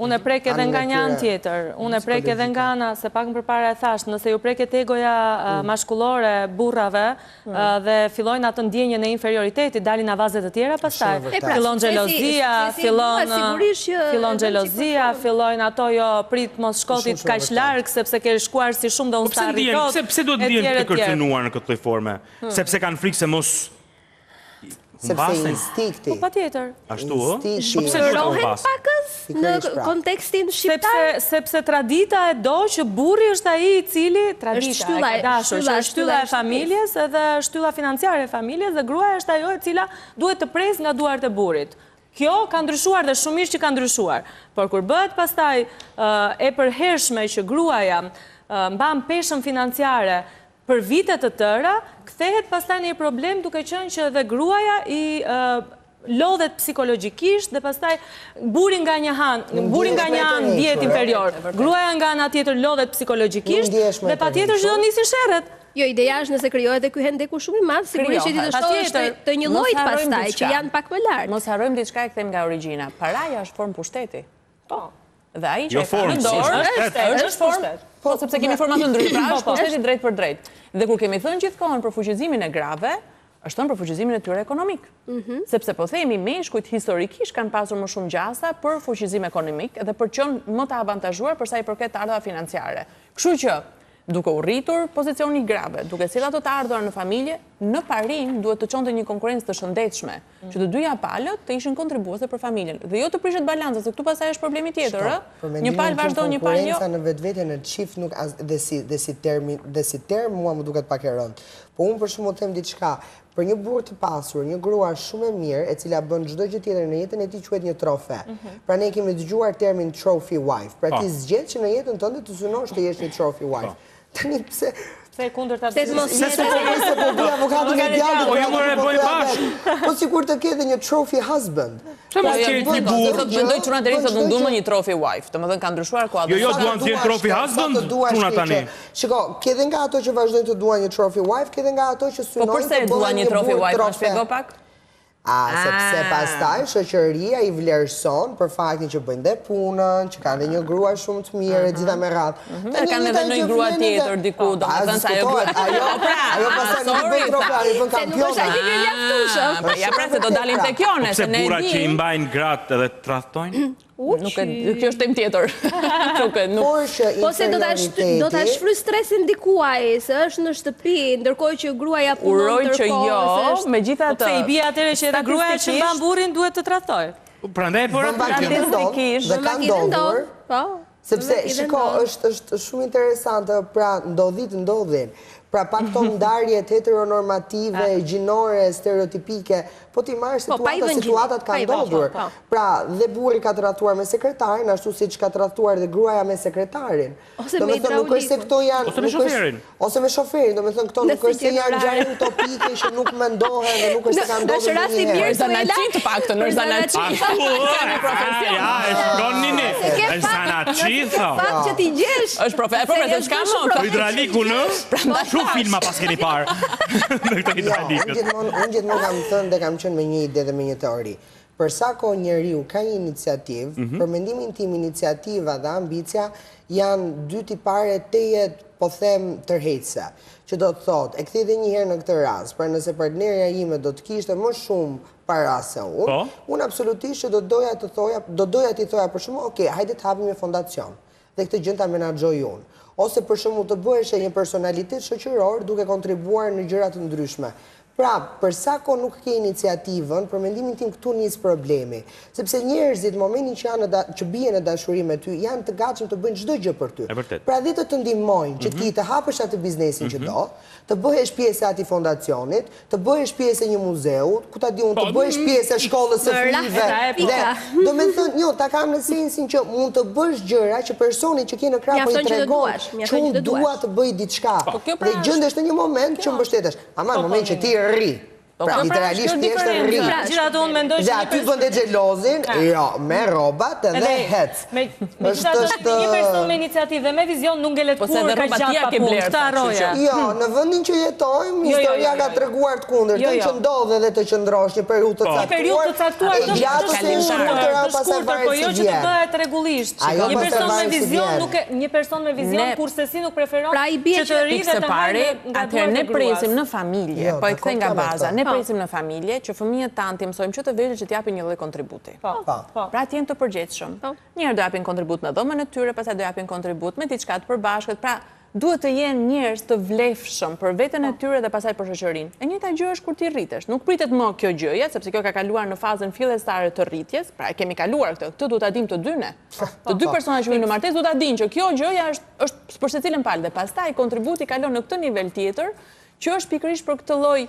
Unë e prek edhe nga një anë tjetër, unë e prek edhe nga ana, se pak më përpara e thash, nëse ju preket egoja mashkullore burrave dhe fillojnë atë ndjenjën e inferioriteti, dalin avazet të tjera pastaj. Fillon xhelozia, fillojnë ato jo prit mos shkotit kaq larg sepse ke shkuar si shumë dhe unë sa rritot. Pse duhet të jenë të kërcënuar në këtë lloj forme? Sepse kanë frikë se mos sepse instikti. Po patjetër. Ashtu ë? Shërohen pakës në kontekstin shqiptar? Sepse tradita e do që burri është ai i cili tradita e dashur, që është shtylla e familjes edhe shtylla financiare e familjes dhe gruaja është ajo e cila duhet të pres nga duart e burrit. Kjo ka ndryshuar dhe shumisht që ka ndryshuar. Por kur bëhet pastaj e përhershme që gruaja mban peshën financiare për vitet të tëra, kthehet pastaj në një problem duke qenë që dhe gruaja i lodhet psikologjikisht dhe pastaj buri nga një anë ndihet inferior. Gruaja nga ana tjetër lodhet psikologjikisht dhe patjetër që do nisin sherret. Jo, ideja është nëse krijohet edhe ky hendeku shumë i madh, sigurisht që ti të shohësh të një llojit pastaj që janë pak më lart. Mos harrojmë diçka e kthejmë nga origjina. Paraja është formë pushteti. Po. Dhe ai që e ka në dorë është formë. Po, sepse kemi forma të ndryshme, është pushteti drejt për drejt. Dhe kur kemi thënë gjithkohën për fuqizimin e grave, është thënë për fuqizimin e tyre ekonomik. Sepse po themi meshkujt historikisht kanë pasur më shumë gjasa për fuqizim ekonomik dhe për qenë më të avantazhuar për sa i përket të ardhave financiare. Kështu që duke u rritur pozicioni grave, duke cilat të ardhura në familje, në parim duhet të çonte një konkurrencë të shëndetshme, që të dyja palët të ishin kontribuese për familjen. Dhe jo të prishet balanca, se këtu pastaj është problemi tjetër, ë? Një palë vazhdon, një palë jo. Konkurenca në vetveten e çift nuk dhe si term mua më duket pak e rëndë. Po unë për shembull them diçka, për një burr të pasur, një grua shumë e mirë, e cila bën çdo gjë tjetër në jetën e tij quhet një trofe. Pra ne kemi dëgjuar termin trophy wife. Pra ti zgjedh që në jetën tënde të synosh të jesh një trophy wife. Tani pse e kundërta se po bëj avokatin e djalit. Po jo më e bëj bashkë. Po sikur të ketë një trophy husband. Çfarë mos keni një burr? Mendoj çuna deri sot nuk duan më një trophy wife. Domethënë ka ndryshuar koha. Jo, duan të jenë trophy husband. Çuna tani. Shiko, ke dhe nga ato që vazhdojnë të duan një trophy wife, ke dhe nga ato që synojnë. Po pse duan një trophy wife? Ma shpjego pak. Sepse pastaj shoqëria i vlerëson për faktin që bëjnë dhe punën, që kanë dhe një grua shumë të mirë, e gjitha me radhë. Kanë edhe një grua tjetër diku, domethënë se ajo grua. Ajo pastaj nuk bën trofea, i bën kampiona. Ja pra se do dalim tek kjo, se ne burrat që i mbajnë gratë edhe tradhtojnë. Nuk e kjo është temë tjetër. Po se do ta shfryj stresin dikuaj, se është në shtëpi, ndërkohë që gruaja punon ndërkohë. Uroj që jo, megjithatë. Pse i bie atëherë që edhe gruaja që mban burrin duhet të tradhtojë. Prandaj po statistikisht dhe ka ndodhur. Po. Sepse shiko, është shumë interesante, pra ndodhin. Pra pa këto ndarjet heteronormative, gjinore, stereotipike, po ti marrë situatat ka ndodhur. Pra dhe burri ka tradhtuar me sekretarin, ashtu siç ka tradhtuar dhe gruaja me sekretarin. Domethënë nuk është se këto janë ose me shoferin. Ose me shoferin, domethënë këto nuk është se janë ngjarje utopike që nuk mendohen dhe nuk është se kanë ndodhur. Është rasti mirë zanaçi të paktën, është zanaçi. Ja, është donini. Është zanaçi thonë. Fakt që ti gjesh. Është profesion, çka më? Hidrauliku në? Shumë filma pas keni parë. Unë gjithmonë kam thënë dhe kam qenë me një ide dhe me një teori. Për sa kohë njeriu ka një iniciativë, për mendimin tim iniciativa dhe ambicia janë dy tipare teje, po them, tërheqëse. Që do të thotë, e kthej edhe një herë në këtë rast, pra nëse partnerja ime do të kishte më shumë para se unë absolutisht që do doja t'i thoja për shumë, okay, hajde të hapim një fondacion dhe këtë gjë ta menaxhoj unë. Ose për shembull të bëhesh një personalitet shoqëror duke kontribuar në gjëra të ndryshme. Pra, për sa kohë nuk ke iniciativën, për mendimin tim këtu nis problemi, sepse njerëzit në momentin që bien në dashuri me ty, janë të gatshëm të bëjnë çdo gjë për ty. Pra dhe të ndihmojnë që ti të hapësh atë biznesin që do, të bëhesh pjesë e atij fondacionit, të bëhesh pjesë e një muzeu, ku ta di unë, të bëhesh pjesë e shkollës së fëmijëve. Domethënë, jo, ta kam në sensin që mund të bësh gjëra që personi që ke në krah po i tregon, që unë dua të bëj diçka. Dhe gjendesh në një moment që mbështetesh. Ama në moment që ti rri, Pra, literalisht thjesht të rritë. Gjithatë unë mendoj që dhe aty bënde xhelozin, jo, me robat edhe hec. Me gjithatë një person me iniciativë dhe me vizion nuk ngelet kur ka gjatë pa punë. Këta roja. Jo, në vendin që jetojmë, historia ka treguar të kundërtën që ndodhe edhe të qëndrosh një periudhë të caktuar, e gjatë ose shkurtër pastaj varet po jo që të bëhet rregullisht. Një person me vizion kurse si nuk preferon që të rritë të hajë nga atëherë ne presim në familje, po e kthej nga baza, ne presim në familje që fëmijët tanë të mësojmë që të vegjël që t'japin një lloj kontributi. Pra të jenë të përgjegjshëm. Njëherë do japin kontribut në dhomën e tyre, pastaj do japin kontribut me diçka të përbashkët. Pra duhet të jenë njerëz të vlefshëm për veten e tyre dhe pastaj për shoqërinë. E njëjta gjë është kur ti rritesh. Nuk pritet më kjo gjëja, sepse kjo ka kaluar në fazën fillestare të rritjes. Pra e kemi kaluar këtë. Këtë duhet ta dimë të dy ne. Të dy persona që vinë në martesë duhet ta dinë që kjo gjëja është për secilin palë dhe pastaj kontributi kalon në këtë nivel tjetër, që është pikërisht për këtë lloj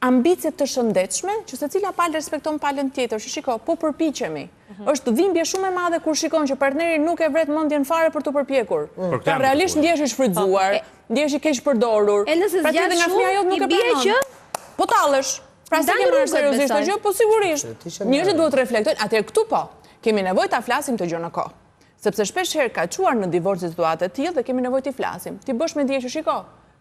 ambicie të shëndetshme, që secila palë respekton palën tjetër, që shiko, po përpiqemi. Është dhimbje shumë e madhe kur shikon që partneri nuk e vret mendjen fare për të përpjekur. Pra realisht ndjehesh i shfrytzuar, ndjehesh i keq përdorur. E nëse zgjat shumë, i bie që po tallesh. Pra se ke marrë seriozisht këtë gjë, po sigurisht. Njerëzit duhet të reflektojnë, atëherë këtu po, kemi nevojë ta flasim këtë gjë në kohë. Sepse shpesh herë ka çuar në divorc situata të tilla dhe kemi nevojë të flasim. Ti bësh me dije që shiko,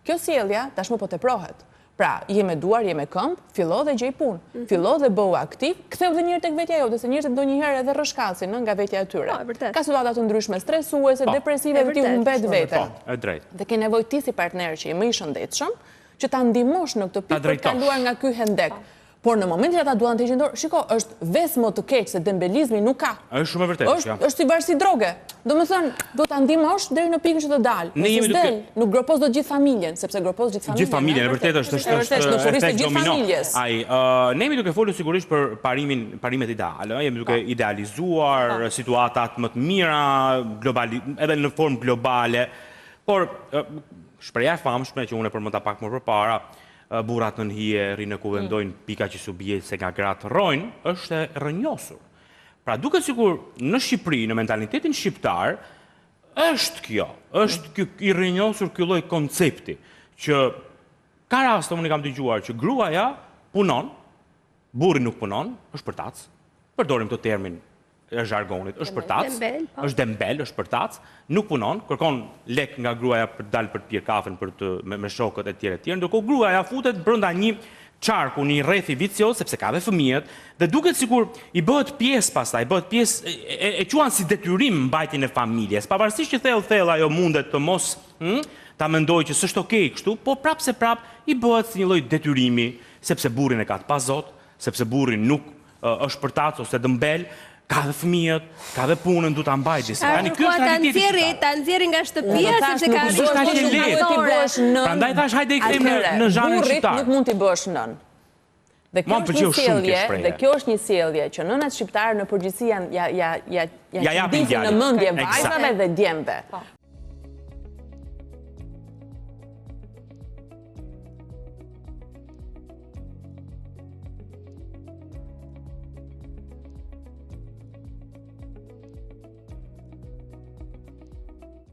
kjo sjellja tashmë po teprohet. Pra, je me duar, je me këmbë, fillo dhe gjej punë. Fillo dhe bëu aktiv, ktheu dhe njëherë tek vetja jote, se njerëzit ndonjëherë edhe rrshkasin nga vetja e tyre. Ka situata të ndryshme stresuese, depresive dhe ti humbet veten. Dhe ke nevojë ti si partner që je më i shëndetshëm, që ta ndihmosh në këtë pikë për të kaluar nga ky hendek. Por në momentin që ata duan të heqin dorë, shiko, është vesë më të keq se dembelizmi nuk ka. Është shumë e vërtetë. Është si varësi droge. Domethënë, do ta ndihmosh deri në pikën që të dalë. Nëse del, nuk gropos dot gjithë familjen, sepse gropos gjithë familjen. Gjithë familjen, e vërtetë është efekt domino. Ne jemi duke folur sigurisht për parimet ideale, jemi duke idealizuar situatat më të mira, edhe në formë globale, por shpreha e famshme që unë e përmenda pak më përpara, burrat në hije rrinë ku vendojnë pika që su bie se nga gratë rrojnë, është e rrënjosur. Pra duket sikur në Shqipëri, në mentalitetin shqiptar, është kjo, është i rrënjosur ky lloj koncepti, që ka raste unë kam dëgjuar që gruaja punon, burri nuk punon, është përtac, përdorim të termin e zhargonit, është përtac, është dembel, është përtac, nuk punon, kërkon lek nga gruaja për të dalë për të pirë kafen me shokët e tjerë, ndërkohë gruaja futet brenda një qarku, një rrethi vicioz, sepse ka dhe fëmijët, dhe duket sikur i bëhet pjesë pastaj, bëhet pjesë e quan si detyrim mbajtjen e familjes, pavarësisht që thellë ajo mundet të mos ta mendojë që s'është okej kështu, po prap se prap i bëhet si një lloj detyrimi, sepse burrin e ka të pazot, sepse burri nuk është përtac ose dëmbel, ka dhe fëmijët, ka dhe punën, du të ambaj disa. Ta nxjerri nga shtëpia, sepse ka shumë prandaj thash hajde i kthejmë në zhanrin shqiptar. Nuk mund t'i bësh nën. Dhe kjo është një sjellje që nënat shqiptare në përgjithësi ja në mendje vajzave dhe djemve.